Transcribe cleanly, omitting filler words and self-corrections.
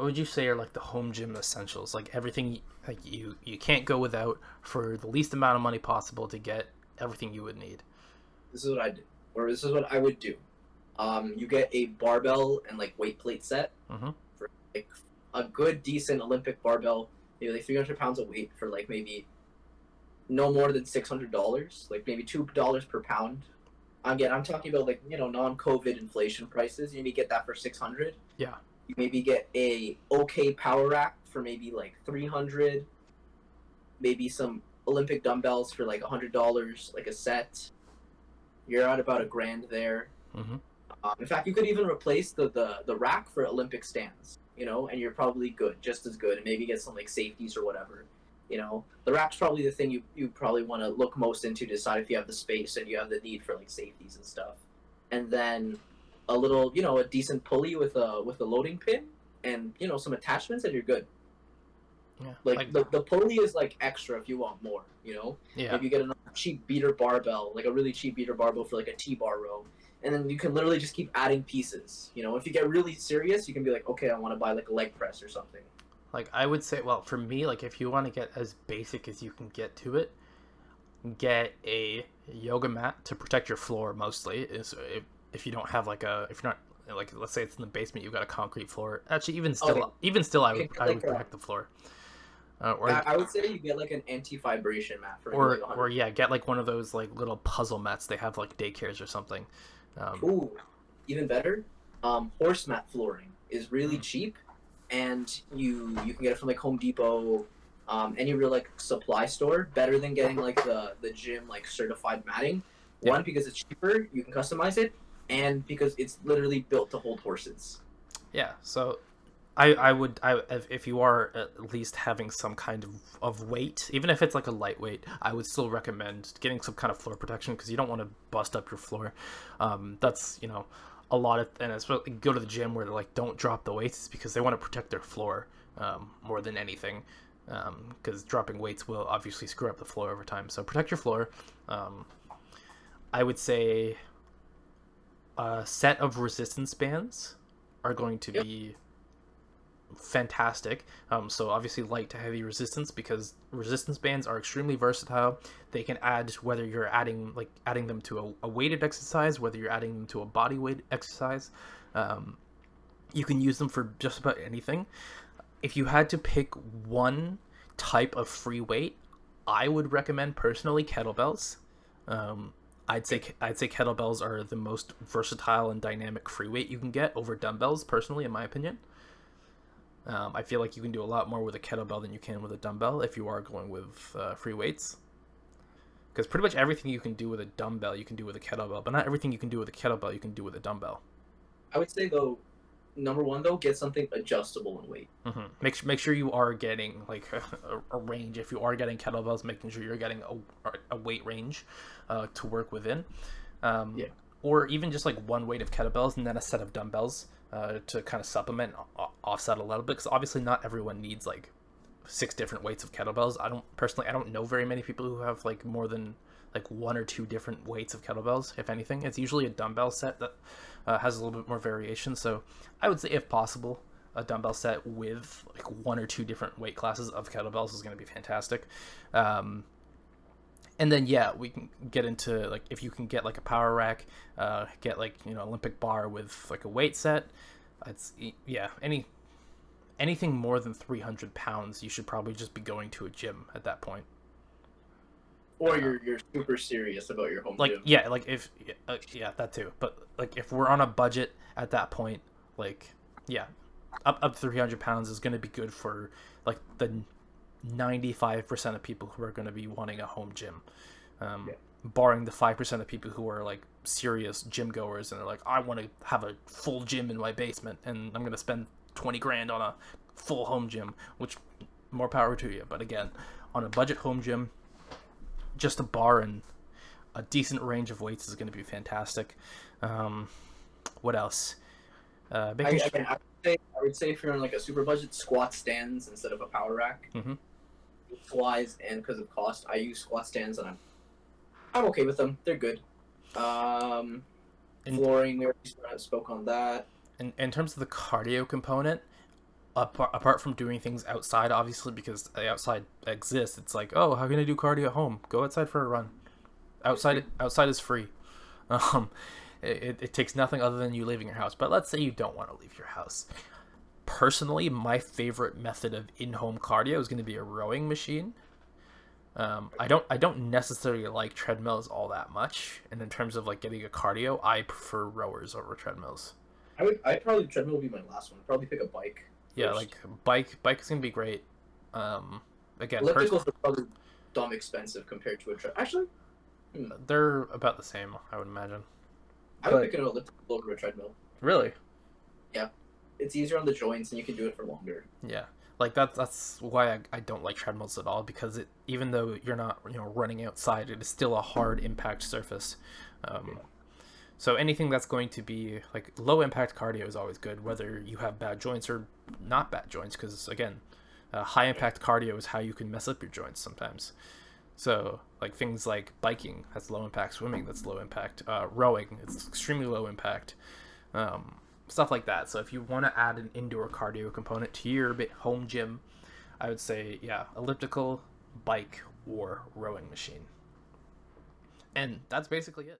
what would you say are like the home gym essentials? Like everything like you can't go without for the least amount of money possible to get everything you would need. This is what I do, or this is what I would do. You get a barbell and like weight plate set Mm-hmm. for like a good decent Olympic barbell, maybe like 300 pounds of weight for like maybe no more than $600, like maybe $2 per pound. Again, I'm talking about like non-COVID inflation prices. You maybe get that for 600. Yeah. You maybe get a okay power rack for maybe like 300. Maybe some Olympic dumbbells for like $100, like a set. You're at about a grand there. Mm-hmm. In fact, you could even replace the rack for Olympic stands, and you're probably good, just as good, and maybe get some like safeties or whatever. The rack's probably the thing you probably want to look most into to decide if you have the space and you have the need for like safeties and stuff. And then a little, a decent pulley with a loading pin and some attachments, and you're good. Yeah. Like the pulley is like extra if you want more. Yeah. Maybe you get a cheap beater barbell, like a really cheap beater barbell for like a T-bar row, and then you can literally just keep adding pieces. If you get really serious, you can be like, okay, I want to buy like a leg press or something. Like I would say, well, for me, like if you want to get as basic as you can get to it, get a yoga mat to protect your floor mostly. Is if you don't have like if you're not like, let's say it's in the basement, you've got a concrete floor. Actually, even still, I would protect the floor. I would say you get like an anti-vibration mat for or yeah, get like one of those like little puzzle mats they have like daycares or something. Ooh, even better. Horse mat flooring is really cheap, and you can get it from like Home Depot, any real like supply store. Better than getting like the gym like certified matting. Yeah. One, because it's cheaper, you can customize it, and because it's literally built to hold horses. Yeah, so I would if you are at least having some kind of weight, even if it's like a lightweight, I would still recommend getting some kind of floor protection because you don't want to bust up your floor. That's a lot of, and especially go to the gym where they're like, don't drop the weights because they want to protect their floor more than anything, because dropping weights will obviously screw up the floor over time. So protect your floor. I would say a set of resistance bands are going to be fantastic. So obviously light to heavy resistance, because resistance bands are extremely versatile. They can add, whether you're adding them to a weighted exercise, whether you're adding them to a body weight exercise. You can use them for just about anything. If you had to pick one type of free weight, I would recommend personally kettlebells. I'd say kettlebells are the most versatile and dynamic free weight you can get over dumbbells, personally, in my opinion. I feel like you can do a lot more with a kettlebell than you can with a dumbbell if you are going with free weights. Because pretty much everything you can do with a dumbbell, you can do with a kettlebell, but not everything you can do with a kettlebell, you can do with a dumbbell. I would say though, number one though, get something adjustable in weight. Mm-hmm. Make sure you are getting like a range. If you are getting kettlebells, making sure you're getting a weight range to work within. Yeah. Or even just like one weight of kettlebells and then a set of dumbbells to kind of supplement, offset a little bit, because obviously not everyone needs like 6 different weights of kettlebells. I don't know very many people who have like more than like 1 or 2 different weights of kettlebells. If anything, it's usually a dumbbell set that has a little bit more variation. So I would say, if possible, a dumbbell set with like 1 or 2 different weight classes of kettlebells is going to be fantastic. And then yeah, we can get into like, if you can get like a power rack, get like Olympic bar with like a weight set. It's anything more than 300 pounds, you should probably just be going to a gym at that point. Or you're super serious about your home gym. Yeah, like if that too. But like if we're on a budget at that point, like yeah, up to 300 pounds is going to be good for like the 95% of people who are going to be wanting a home gym, barring the 5% of people who are like serious gym goers and they're like, I want to have a full gym in my basement and I'm going to spend 20 grand on a full home gym, which more power to you. But again, on a budget home gym, just a bar and a decent range of weights is going to be fantastic. What else? I would say if you're on like a super budget, squat stands instead of a power rack. Mm-hmm. Wise and because of cost, I use squat stands and I'm okay with them. They're good. Flooring, we already spoke on that. In terms of the cardio component, apart from doing things outside, obviously, because the outside exists. It's like, oh, how can I do cardio at home? Go outside for a run. Outside is free. Um, it takes nothing other than you leaving your house. But let's say you don't want to leave your house. Personally, my favorite method of in-home cardio is going to be a rowing machine. I don't necessarily like treadmills all that much, and in terms of like getting a cardio, I prefer rowers over treadmills. I'd probably treadmill would be my last one. I'd probably pick a bike Yeah, first. like bike is gonna be great. Um, again, Ellipticals are probably dumb expensive compared to a tread. Actually, they're about the same, I would imagine. I would But pick an elliptical over a treadmill. really, Yeah, it's easier on the joints and you can do it for longer. yeah, like that's why I don't like treadmills at all, because it, even though you're not running outside, it is still a hard impact surface. Um, Yeah. so anything that's going to be like low impact cardio is always good, whether you have bad joints or not bad joints, because again, high impact cardio is how you can mess up your joints sometimes. So like things like biking, that's low impact. Swimming, that's low impact. Rowing, it's extremely low impact. Stuff like that. So if you want to add an indoor cardio component to your home gym, I would say, yeah, elliptical, bike, or rowing machine. And that's basically it.